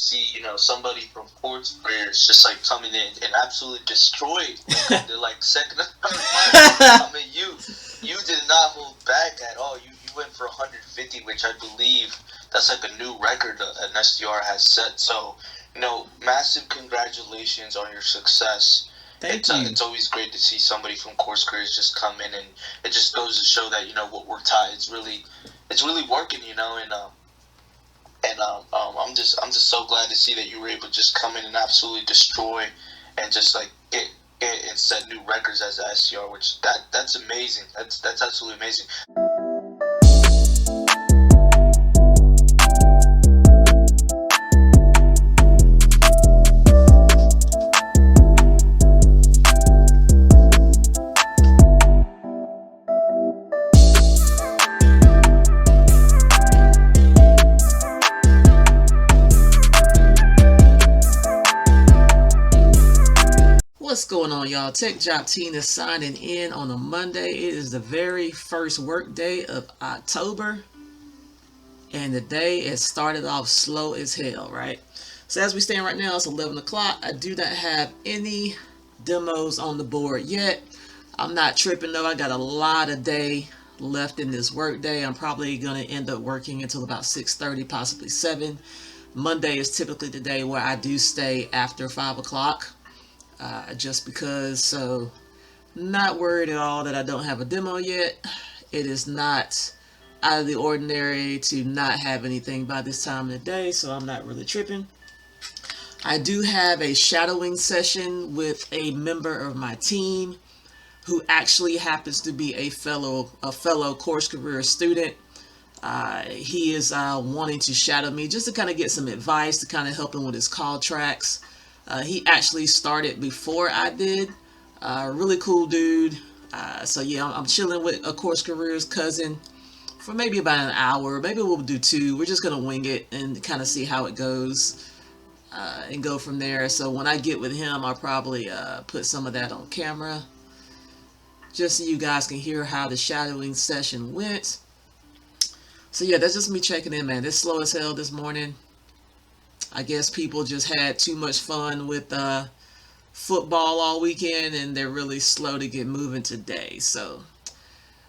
see, somebody from Courts Careers just like coming in and absolutely destroy the like second or third month. I mean, you did not hold back at all. You went for 150, which I believe that's like a new record an SDR has set. So, massive congratulations on your success. Thank you. It's always great to see somebody from Course Careers just come in, and it just goes to show that what we're taught it's really working, and I'm just so glad to see that you were able to just come in and absolutely destroy, and just like get and set new records as an SDR, which that's amazing. That's absolutely amazing. What's going on, y'all? Tech Job Tina signing in on a Monday. It is the very first work day of October, and the day has started off slow as hell, right? So as we stand right now, it's 11 o'clock. I do not have any demos on the board yet. I'm not tripping though. I got a lot of day left in this work day. I'm probably going to end up working until about 6:30, possibly 7. Monday is typically the day where I do stay after 5 o'clock. Just because, so not worried at all that I don't have a demo yet. It is not out of the ordinary to not have anything by this time of the day, so I'm not really tripping. I do have a shadowing session with a member of my team who actually happens to be a fellow Course Career student. He is wanting to shadow me just to kind of get some advice, to kind of help him with his call tracks. He actually started before I did. Really cool dude. So yeah, I'm chilling with a Course Careers cousin for maybe about an hour. Maybe we'll do 2. We're just gonna wing it and kind of see how it goes, and go from there. So when I get with him, I'll probably put some of that on camera, just so you guys can hear how the shadowing session went. So yeah, that's just me checking in, man. It's slow as hell this morning. I guess people just had too much fun with football all weekend, and they're really slow to get moving today. So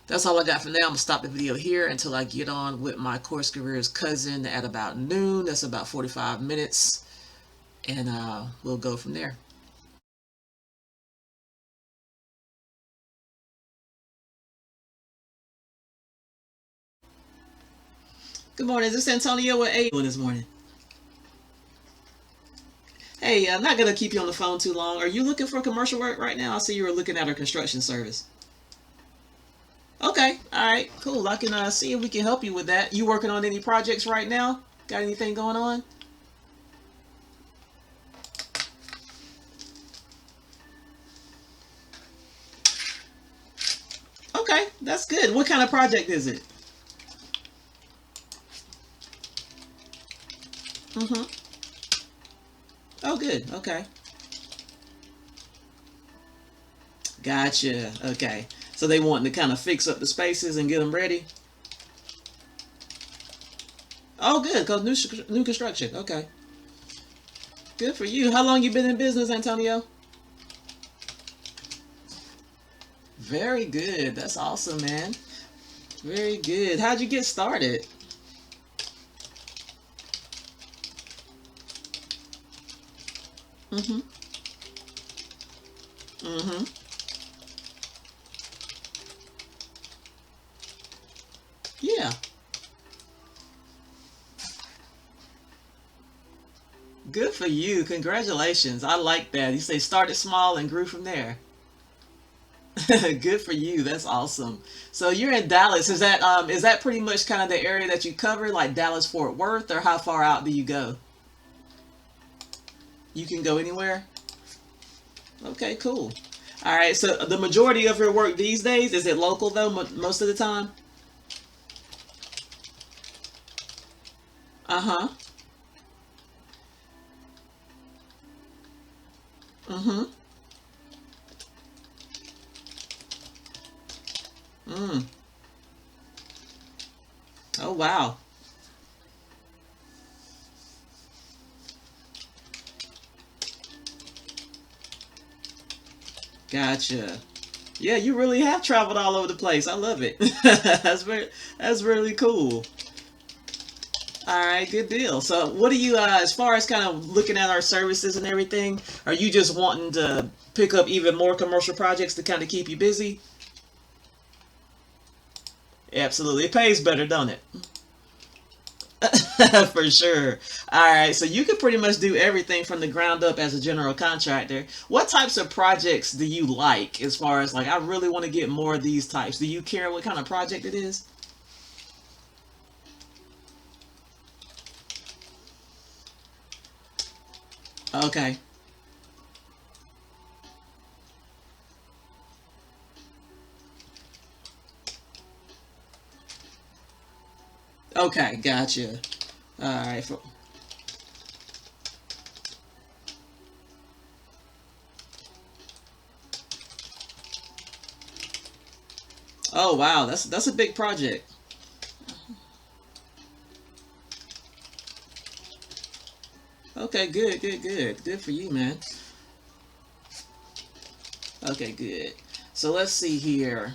that's all I got for now. I'm going to stop the video here until I get on with my Course Careers cousin at about noon. That's about 45 minutes. And we'll go from there. Good morning. Is this Antonio? What are you doing this morning? Hey, I'm not going to keep you on the phone too long. Are you looking for commercial work right now? I see you were looking at our construction service. Okay, all right, cool. I can see if we can help you with that. You working on any projects right now? Got anything going on? Okay, that's good. What kind of project is it? Mm-hmm. Oh, good. Okay. Gotcha. Okay. So they wanting to kind of fix up the spaces and get them ready? Oh, good. Cause new construction. Okay. Good for you. How long you been in business, Antonio? Very good. That's awesome, man. Very good. How'd you get started? Mm-hmm. Mm-hmm. Yeah. Good for you. Congratulations. I like that. You say started small and grew from there. Good for you. That's awesome. So you're in Dallas. Is that pretty much kind of the area that you cover, like Dallas Fort Worth, or how far out do you go? You can go anywhere? Okay, cool. All right. So the majority of your work these days, is it local though, most of the time? Uh-huh. Mm-hmm. Mm. Oh, wow. Gotcha. Yeah, you really have traveled all over the place. I love it. That's really cool. All right, good deal. So, what do you, as far as kind of looking at our services and everything, are you just wanting to pick up even more commercial projects to kind of keep you busy? Absolutely, it pays better, don't it? For sure. All right, so you can pretty much do everything from the ground up as a general contractor. What types of projects do you like? As far as like, I really want to get more of these types. Do you care what kind of project it is? Okay. Okay, gotcha. All right. Oh wow, that's a big project. Okay, good, good, good. Good for you, man. Okay, good. So let's see here.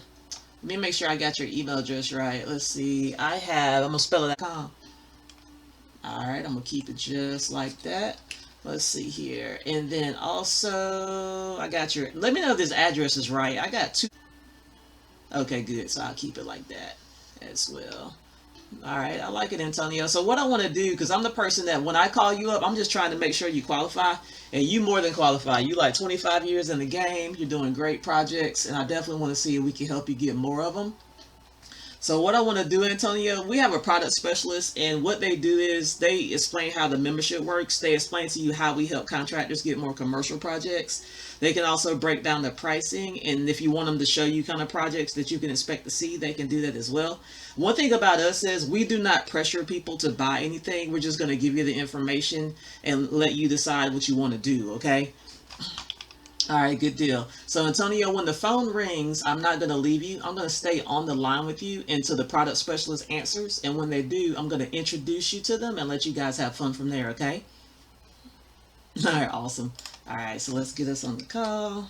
Let me make sure I got your email address right. Let's see. I'm gonna spell it out. All right, I'm gonna keep it just like that. Let's see here. And then also, I got your, let me know if this address is right. I got two. Okay, good. So I'll keep it like that as well. All right, I like it, Antonio. So what I want to do, because I'm the person that when I call you up, I'm just trying to make sure you qualify, and you more than qualify. You like 25 years in the game. You're doing great projects, and I definitely want to see if we can help you get more of them. So what I want to do, Antonio, we have a product specialist, and what they do is they explain how the membership works. They explain to you how we help contractors get more commercial projects. They can also break down the pricing, and if you want them to show you kind of projects that you can expect to see, they can do that as well. One thing about us is we do not pressure people to buy anything. We're just going to give you the information and let you decide what you want to do, okay? All right, good deal. So, Antonio, when the phone rings, I'm not going to leave you. I'm going to stay on the line with you until the product specialist answers. And when they do, I'm going to introduce you to them and let you guys have fun from there, okay? All right, awesome. All right, so let's get us on the call.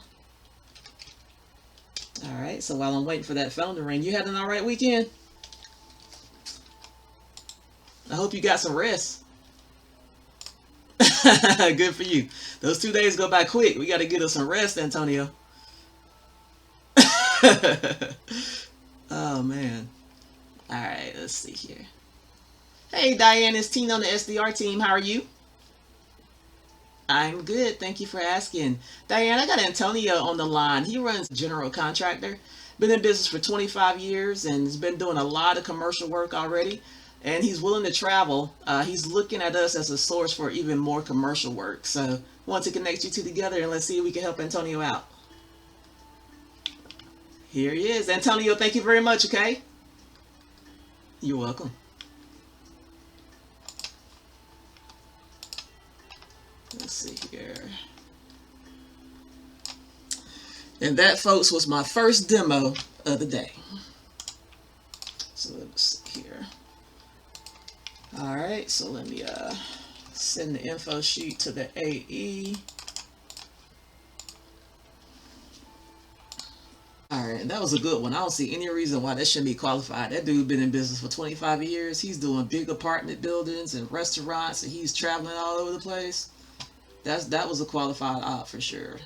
All right, so while I'm waiting for that phone to ring, you had an all right weekend? I hope you got some rest. Good for you. Those 2 days go by quick. We got to get us some rest, Antonio. Oh, man. All right, let's see here. Hey, Diane, it's Tina on the SDR team. How are you? I'm good. Thank you for asking. Diane, I got Antonio on the line. He runs general contractor. Been in business for 25 years and has been doing a lot of commercial work already. And he's willing to travel. He's looking at us as a source for even more commercial work. So, want to connect you two together and let's see if we can help Antonio out. Here he is. Antonio, thank you very much, okay? You're welcome. Let's see here. And that, folks, was my first demo of the day. So let's see here. All right, so let me send the info sheet to the AE. All right, that was a good one. I don't see any reason why that shouldn't be qualified. That dude been in business for 25 years. He's doing big apartment buildings and restaurants, and he's traveling all over the place. That was a qualified op for sure.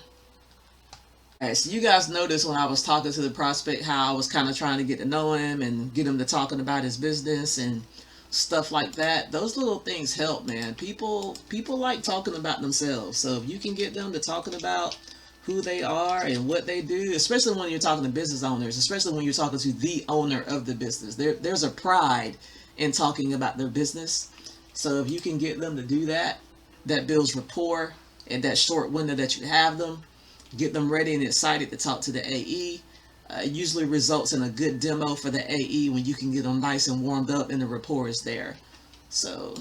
All right, so you guys noticed when I was talking to the prospect how I was kind of trying to get to know him and get him to talking about his business and stuff like that. Those little things help, man. People like talking about themselves. So if you can get them to talking about who they are and what they do, especially when you're talking to business owners, especially when you're talking to the owner of the business, there's a pride in talking about their business. So if you can get them to do that, that builds rapport in that short window that you have them. Get them ready and excited to talk to the AE. Usually results in a good demo for the AE when you can get them nice and warmed up and the rapport is there. So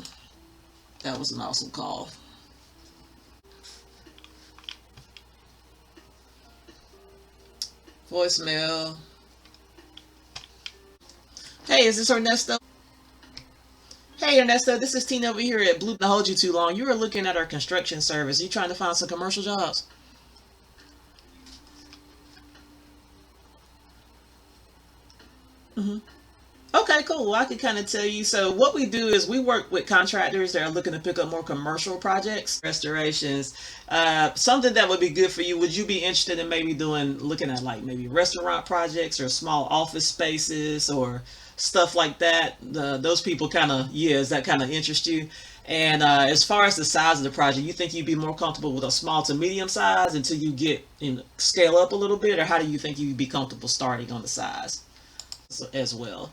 that was an awesome call. Voicemail. Hey, is this Ernesto? Hey Ernesto, this is Tina over here at Blue. To hold you too long. You were looking at our construction service. You trying to find some commercial jobs? Hmm. Okay, cool. Well, I can kind of tell you. So what we do is we work with contractors that are looking to pick up more commercial projects, restorations. Something that would be good for you. Would you be interested in maybe looking at like maybe restaurant projects or small office spaces or stuff like that? Those people kind of, yeah, does that kind of interest you? And as far as the size of the project, you think you'd be more comfortable with a small to medium size until you get scale up a little bit, or how do you think you'd be comfortable starting on the size as well?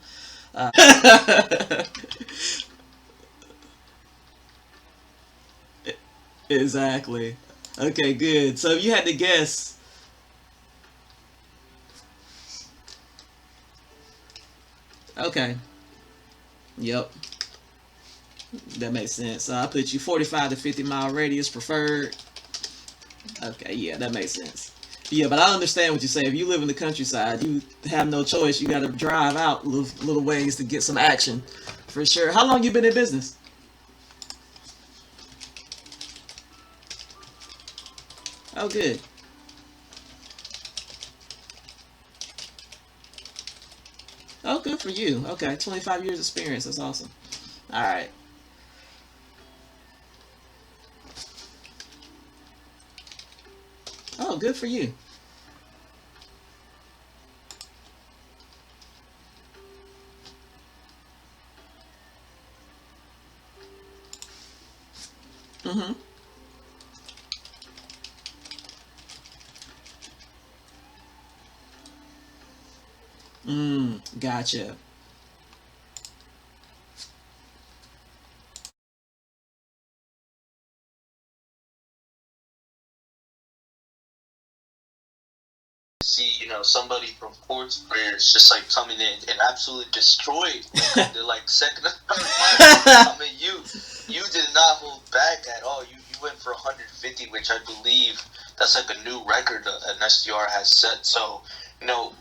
Exactly. Okay, good. So you had to guess. Okay. Yep. That makes sense. So I put you 45 to 50 mile radius preferred. Okay, yeah, that makes sense. Yeah, but I understand what you say. If you live in the countryside, you have no choice. You got to drive out little ways to get some action, for sure. How long you been in business? Oh, good. Oh, good for you. Okay, 25 years experience. That's awesome. All right. Oh, good for you. Mm-hmm. Gotcha. See, somebody from Courts Careers just like coming in and absolutely destroy the like second or third month. I mean, you did not hold back at all. You went for 150, which I believe that's like a new record that an SDR has set. So,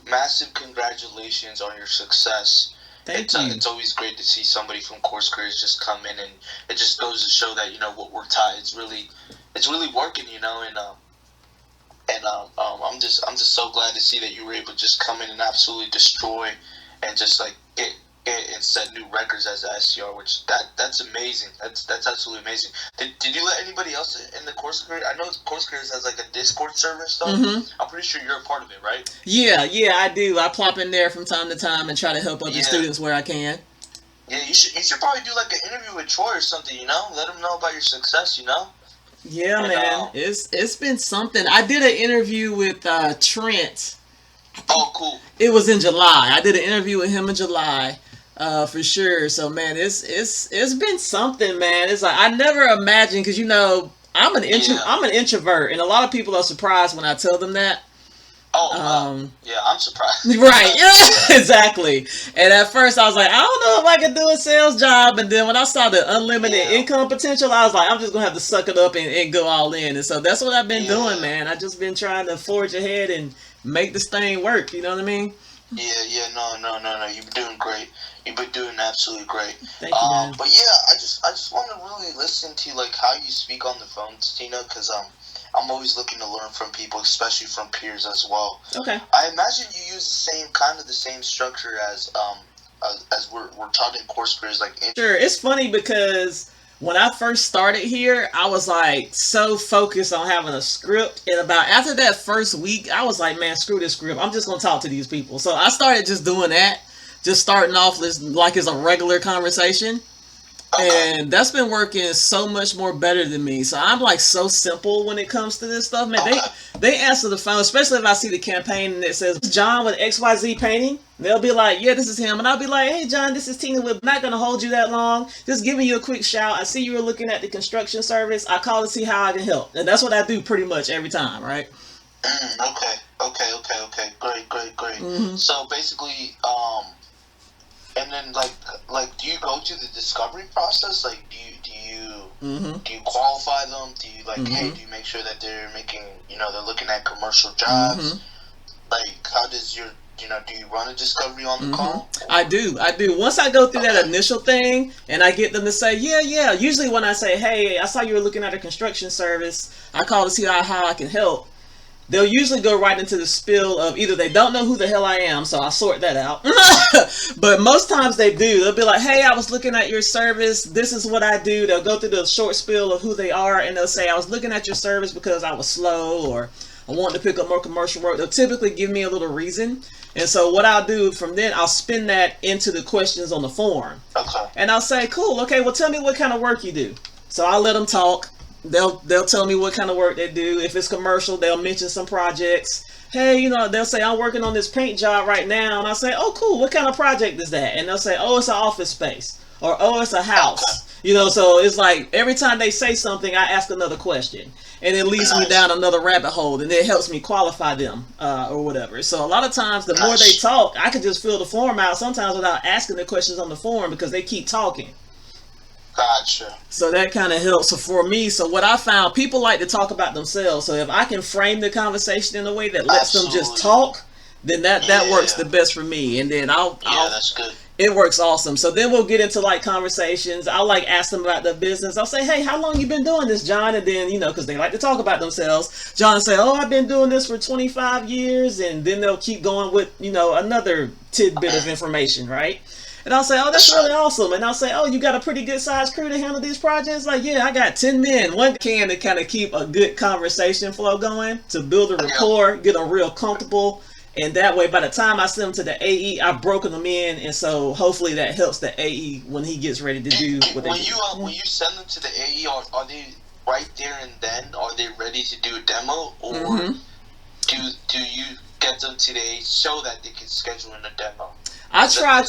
massive congratulations on your success. Thank you. It's always great to see somebody from Course Careers just come in, and it just goes to show that what we're taught. It's really working, and I'm just so glad to see that you were able to just come in and absolutely destroy, and just like get and set new records as a SCR, which that's amazing. That's absolutely amazing. Did you let anybody else in the course career? I know course careers has like a Discord server and stuff. Mm-hmm. I'm pretty sure you're a part of it, right? Yeah, yeah, I do. I plop in there from time to time and try to help other Yeah. students where I can. Yeah, you should probably do like an interview with Troy or something. Let him know about your success. Yeah, And man, it's been something. I did an interview with Trent. oh, cool. It was in July. I did an interview with him in July, for sure. So man, it's been something, man. It's like I never imagined because Yeah. I'm an introvert, and a lot of people are surprised when I tell them that. Oh, yeah, I'm surprised. Right, yeah, exactly. And at first I was like, I don't know if I can do a sales job. And then when I saw the unlimited Yeah. income potential, I was like, I'm just gonna have to suck it up and go all in. And so that's what I've been Yeah. doing, man. I've just been trying to forge ahead and make this thing work. You know what I mean? Yeah, no. You've been doing great. You've been doing absolutely great. Thank you, man. But yeah, I just want to really listen to like how you speak on the phone, Tina, because I'm always looking to learn from people, especially from peers as well. Okay. I imagine you use the same structure as we're taught in course peers, like Sure. It's funny because when I first started here, I was like so focused on having a script. And about after that first week, I was like, man, screw this script. I'm just gonna talk to these people. So I started just doing that, just starting off like it's a regular conversation. Okay. And that's been working so much more better than me. So I'm like so simple when it comes to this stuff, man. Okay. They answer the phone, especially if I see the campaign and it says John with XYZ Painting. They'll be like, yeah, this is him. And I'll be like, hey, John, this is Tina. We're not going to hold you that long. Just giving you a quick shout. I see you were looking at the construction service. I call to see how I can help. And that's what I do pretty much every time, right? Okay. Great. Mm-hmm. So basically, and then do you go to the discovery process? Like, Mm-hmm. do you qualify them? Do you Mm-hmm. hey, do you make sure that they're making, they're looking at commercial jobs? Mm-hmm. Like, how does do you run a discovery on the Mm-hmm. call? I do. Once I go through that Okay. initial thing and I get them to say, yeah. Usually when I say, hey, I saw you were looking at a construction service, I call to see how I can help. they'll usually go right into the spiel of either they don't know who the hell I am, so I sort that out. But most times they do. They'll be like, hey, I was looking at your service. This is what I do. They'll go through the short spiel of who they are, and they'll say, I was looking at your service because I was slow, or I wanted to pick up more commercial work. They'll typically give me a little reason. And so what I'll do from then, I'll spin that into the questions on the form. Okay. And I'll say, cool, okay, well, tell me what kind of work you do. So I'll let them talk. They'll tell me what kind of work they do. If it's commercial, they'll mention some projects. Hey, you know, they'll say, I'm working on this paint job right now. And I'll say, oh, cool, what kind of project is that? And they'll say, oh, it's an office space. Or, oh, it's a house. Okay. You know, so it's like every time they say something, I ask another question. And it leads me down another rabbit hole, and it helps me qualify them or whatever. So a lot of times, the more they talk, I can just fill the form out sometimes without asking the questions on the form because they keep talking. Gotcha. So that kind of helps for me. So what I found, people like to talk about themselves. So if I can frame the conversation in a way that lets them just talk, then that works the best for me. And then I'll that's good. It works awesome. So then we'll get into like conversations. I'll like ask them about their business. I'll say, hey, how long you been doing this, John? And then, you know, because they like to talk about themselves, John will say, oh, I've been doing this for 25 years. And then they'll keep going with, you know, another tidbit of information, right? And I'll say, oh, that's really awesome. And I'll say, oh, you got a pretty good sized crew to handle these projects? Like, yeah, I got 10 men. One can to kind of keep a good conversation flow going, to build a rapport, get them real comfortable. And that way, by the time I send them to the AE, I've broken them in, and so hopefully that helps the AE when he gets ready to do what they do. When you send them to the AE, are they right there and then? Are they ready to do a demo, or do you get them to the AE so that they can schedule in a demo? I try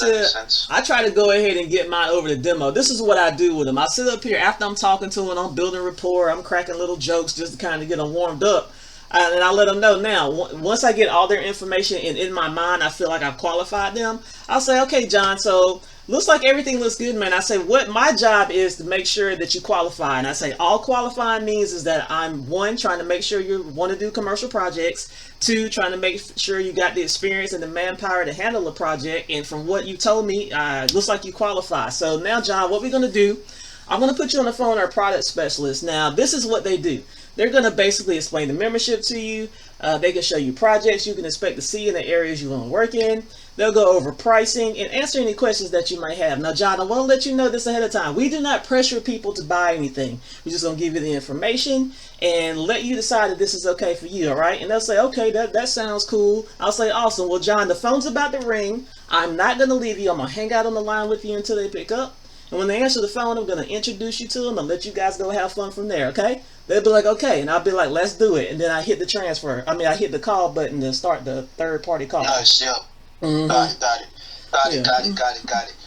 to go ahead and get mine over the demo. This is what I do with them. I sit up here after I'm talking to them, I'm building rapport, I'm cracking little jokes just to kind of get them warmed up. And I let them know now, once I get all their information and in my mind, I feel like I've qualified them. I'll say, okay, John, so looks like everything looks good, man. I say, what my job is to make sure that you qualify. And I say, all qualifying means is that I'm, one, trying to make sure you want to do commercial projects. Two, trying to make sure you got the experience and the manpower to handle a project. And from what you told me, looks like you qualify. So now, John, what we're going to do, I'm going to put you on the phone with our product specialist. Now, this is what they do. They're going to basically explain the membership to you. They can show you projects you can expect to see in the areas you want to work in. They'll go over pricing and answer any questions that you might have. Now, John, I want to let you know this ahead of time. We do not pressure people to buy anything. We're just going to give you the information and let you decide if this is okay for you, all right? And they'll say, okay, that sounds cool. I'll say, awesome. Well, John, the phone's about to ring. I'm not going to leave you. I'm going to hang out on the line with you until they pick up. And when they answer the phone, I'm going to introduce you to them and let you guys go have fun from there, okay? They'll be like, okay. And I'll be like, let's do it. And then I hit the transfer. I hit the call button to start the third-party call. Nice, yeah. Got it.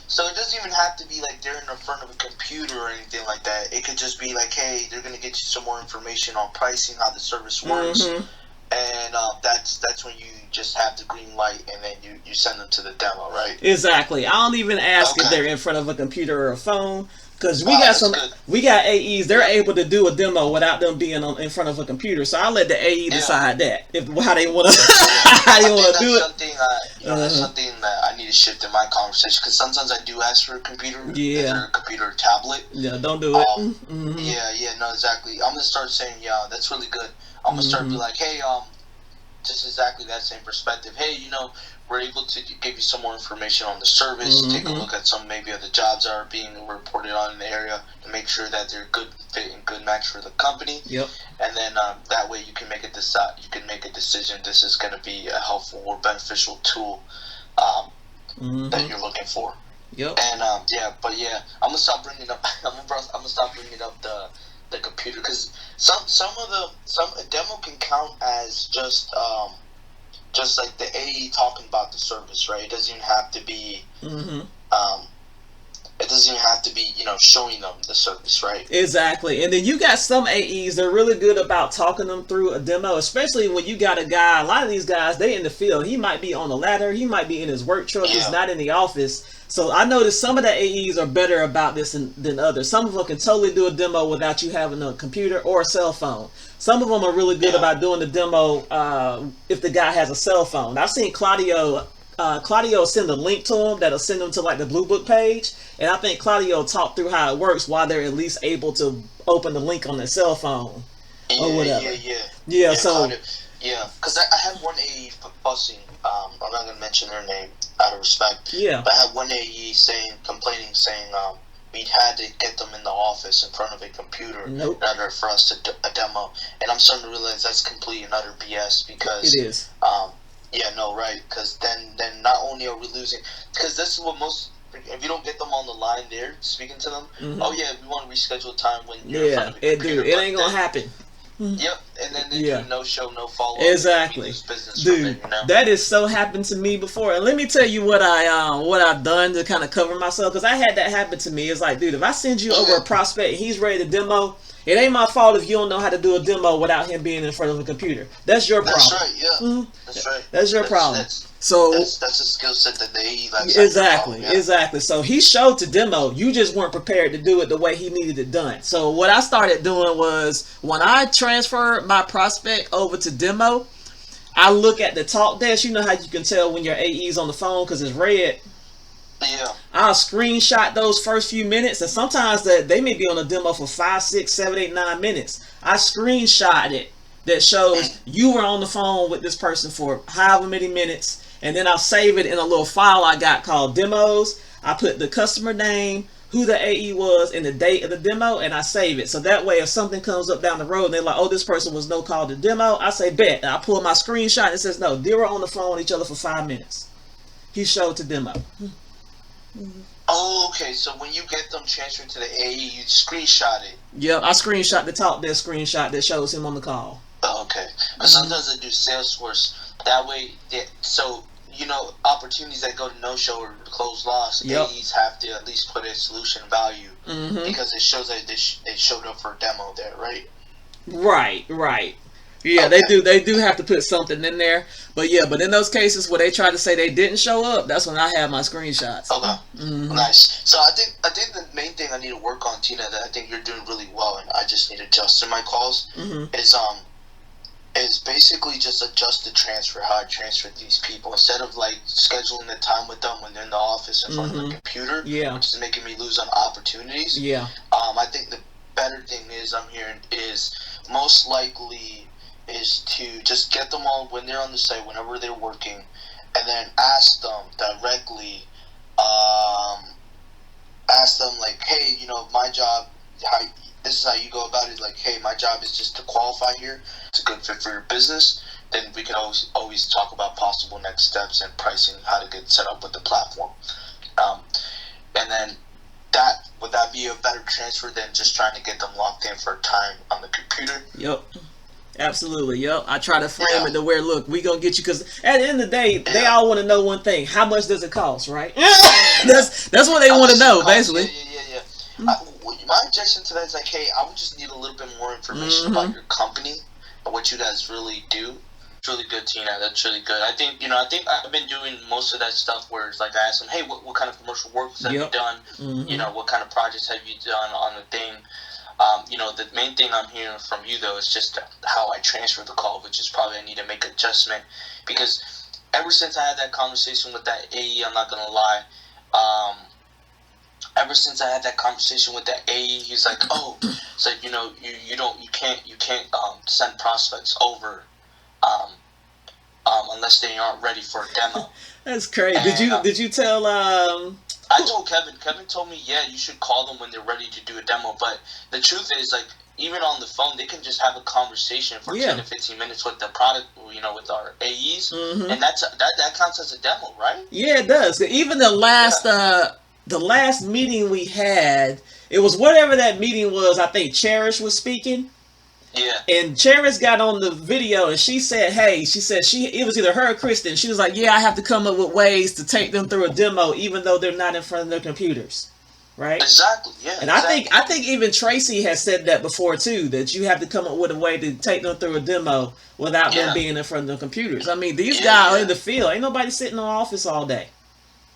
So it doesn't even have to be like they're in front of a computer or anything like that. It could just be like, hey, they're going to get you some more information on pricing, how the service works. And that's when you just have the green light, and then you send them to the demo, right? Exactly. I don't even ask if they're in front of a computer or a phone, because we got AEs. They're able to do a demo without them being in front of a computer. So I'll let the AE decide that how they want to do it. That's something that I need to shift in my conversation, because sometimes I do ask for a computer, either a computer or tablet. Yeah, don't do it. No, exactly. I'm gonna start saying, yeah, that's really good. I'm gonna start be like, hey, just exactly that same perspective. Hey, we're able to give you some more information on the service. Take a look at some maybe of the jobs that are being reported on in the area to make sure that they're good fit and good match for the company. Yep. And then that way you can make a decision. This is going to be a helpful or beneficial tool that you're looking for. Yep. And I'm gonna stop bringing up. I'm gonna stop bringing up the computer, because some demo can count as just like the AE talking about the service, right? It doesn't even have to be showing them the service, right? Exactly. And then you got some AEs, they're really good about talking them through a demo, especially when you got a guy, a lot of these guys, they in the field. He might be on the ladder, he might be in his work truck, he's not in the office. So I noticed some of the AEs are better about this than others. Some of them can totally do a demo without you having a computer or a cell phone. Some of them are really good about doing the demo if the guy has a cell phone. I've seen Claudio send a link to him that'll send them to like the Blue Book page. And I think Claudio talked through how it works while they're at least able to open the link on their cell phone. or whatever. Yeah, So yeah, because I had one AE fussing. I'm not gonna mention her name out of respect. Yeah. But I had one AE complaining, saying we had to get them in the office in front of a computer in order for us to a demo. And I'm starting to realize that's complete and utter BS because it is. Right. Because then not only are we losing, because this is what most. If you don't get them on the line there, speaking to them, oh yeah, we want to reschedule time when you're in front of a computer. It ain't gonna happen. Yep, and then they do no show, no follow up. Exactly, dude. That is so happened to me before. And let me tell you what I've done to kind of cover myself, because I had that happen to me. It's like, dude, if I send you over a prospect and he's ready to demo, it ain't my fault if you don't know how to do a demo without him being in front of a computer. That's your problem. That's right. Yeah, that's right. That's your problem. So that's a skill set that they like. Exactly. So he showed to demo. You just weren't prepared to do it the way he needed it done. So what I started doing was, when I transferred my prospect over to demo, I look at the talk desk. You know how you can tell when your AE is on the phone because it's red. Yeah. I'll screenshot those first few minutes, and sometimes they may be on a demo for 5, 6, 7, 8, 9 minutes. I screenshot it that shows you were on the phone with this person for however many minutes. And then I'll save it in a little file I got called demos. I put the customer name, who the AE was, and the date of the demo, and I save it. So that way, if something comes up down the road and they're like, oh, this person was no call to demo, I say, bet. And I pull my screenshot and it says, no, they were on the phone with each other for 5 minutes. He showed to demo. Oh, okay. So when you get them transferred to the AE, you screenshot it. Yep, I screenshot the talk desk screenshot that shows him on the call. Oh, okay. Because sometimes I do Salesforce. That way, opportunities that go to no-show or close loss, AEs have to at least put a solution value because it shows that they showed up for a demo there, right? Right. Yeah, okay. They do have to put something in there. But in those cases where they try to say they didn't show up, that's when I have my screenshots. Okay. Nice. So I think the main thing I need to work on, Tina, that I think you're doing really well, and I just need to adjust in my calls, is basically just adjust the transfer, how I transfer these people. Instead of like scheduling the time with them when they're in the office in front of the computer, which is making me lose on opportunities. Yeah. I think the better thing I'm hearing is most likely is to just get them all when they're on the site, whenever they're working, and then ask them directly, like, hey, my job, this is how you go about it. Like, hey, my job is just to qualify here. It's a good fit for your business. Then we can always talk about possible next steps and pricing, how to get set up with the platform. And then would that be a better transfer than just trying to get them locked in for time on the computer? Yep. Absolutely, yep. I try to frame it to where, look, we gonna get you, because at the end of the day, they all want to know one thing: how much does it cost, right? That's what they want to know, basically. Yeah. My objection to that is like, hey, I would just need a little bit more information about your company and what you guys really do. It's really good, Tina. That's really good. I think I've been doing most of that stuff where it's like I ask them, hey, what kind of commercial work have you done? What kind of projects have you done on the thing? The main thing I'm hearing from you, though, is just how I transfer the call, which is probably I need to make an adjustment. Because ever since I had that conversation with that AE, I'm not going to lie, ever since I had that conversation with that AE, he's like, oh, it's like, you can't send prospects over unless they aren't ready for a demo. That's crazy. And, did you tell I told Kevin. Kevin told me, you should call them when they're ready to do a demo. But the truth is, like, even on the phone, they can just have a conversation for 10 to 15 minutes with the product, with our AEs, and that counts as a demo, right? Yeah, it does. Even the last meeting we had, it was whatever that meeting was. I think Cherish was speaking. Yeah. And Cherish got on the video and she said, it was either her or Kristen. She was like, I have to come up with ways to take them through a demo even though they're not in front of their computers. Right? Exactly. Yeah. And I think even Tracy has said that before too, that you have to come up with a way to take them through a demo without them being in front of their computers. I mean, these guys are in the field. Ain't nobody sitting in the office all day.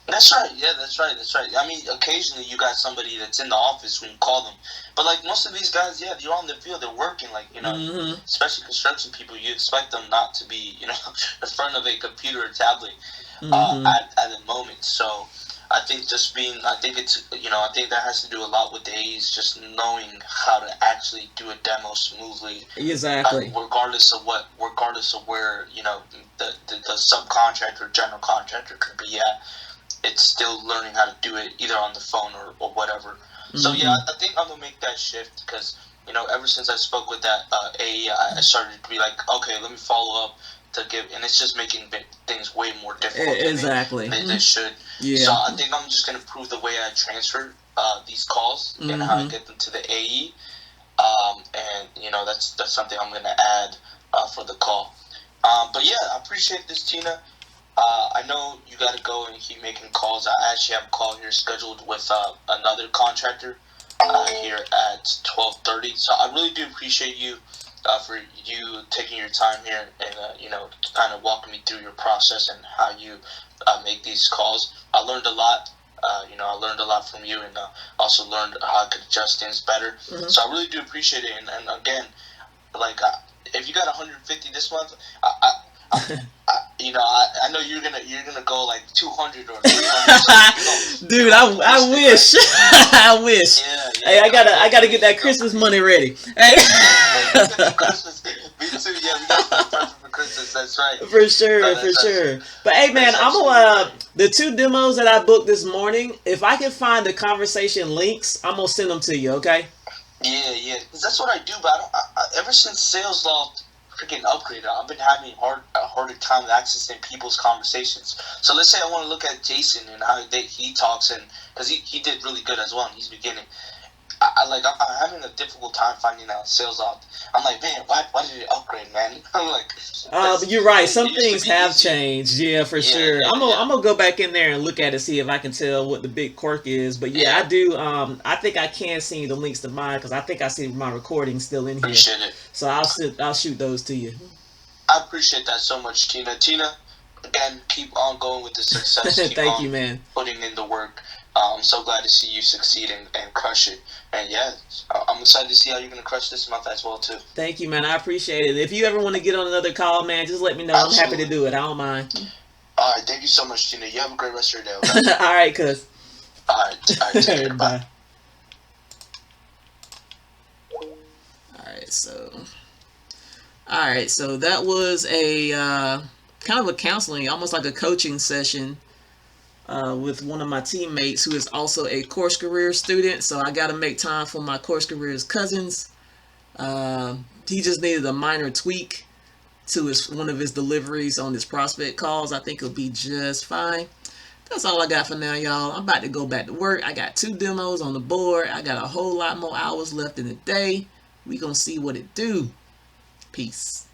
That's right. Yeah, that's right. I mean, occasionally you got somebody that's in the office when you call them. But, like, most of these guys, they're on the field. They're working, like, especially construction people. You expect them not to be, in front of a computer or tablet at the moment. So, I think I think that has to do a lot with the A's just knowing how to actually do a demo smoothly. Exactly. Regardless of where, the subcontractor, general contractor could be at, it's still learning how to do it either on the phone or whatever. Mm-hmm. So yeah, I think I'm gonna make that shift because, ever since I spoke with that AE, I started to be like, okay, let me follow up and it's just making things way more difficult. Exactly. Than they should. Yeah. So I think I'm just gonna improve the way I transfer these calls and how I get them to the AE. And that's something I'm gonna add for the call. But yeah, I appreciate this, Tina. I know you got to go and keep making calls. I actually have a call here scheduled with another contractor here at 12:30. So I really do appreciate you for you taking your time here and kind of walking me through your process and how you make these calls. I learned a lot. I learned a lot from you, and also learned how I could adjust things better. Mm-hmm. So I really do appreciate it. And again, like if you got 150 this month, I know you're gonna go like 200 or 300. Dude, I wish. I wish. Yeah, hey, I gotta get that Christmas money ready. Hey. Christmas. Me too. Yeah, we got to for Christmas. That's right. For sure. But hey, man, I'm gonna the 2 demos that I booked this morning. If I can find the conversation links, I'm gonna send them to you. Okay? Yeah. Because that's what I do. But ever since Sales Law freaking upgraded, I've been having a harder time accessing people's conversations. So let's say I want to look at Jason and how he talks, and because he did really good as well in his beginning. I'm having a difficult time finding out Sales Law. I'm like, man, why did it upgrade, man? I'm like, but you're right. Some things have changed. Yeah, for sure. I'm gonna go back in there and look at it, see if I can tell what the big quirk is. But yeah, I do. I think I can see the links to mine because I think I see my recording still in here. Appreciate it. So I'll shoot those to you. I appreciate that so much, Tina. Tina, again, keep on going with the success. Thank you, man. Putting in the work. I'm so glad to see you succeed and crush it. And yeah, I'm excited to see how you're going to crush this month as well, too. Thank you, man. I appreciate it. If you ever want to get on another call, man, just let me know. Absolutely. I'm happy to do it. I don't mind. All right. Thank you so much, Tina. You have a great rest of your day. Okay? All right, cuz. All right. Take care. Bye. All right. So that was a kind of a counseling, almost like a coaching session. With one of my teammates who is also a Course Careers student. So I got to make time for my Course Careers cousins. He just needed a minor tweak to one of his deliveries on his prospect calls. I think it'll be just fine. That's all I got for now, y'all. I'm about to go back to work. I got 2 demos on the board. I got a whole lot more hours left in the day. We gonna see what it do. Peace.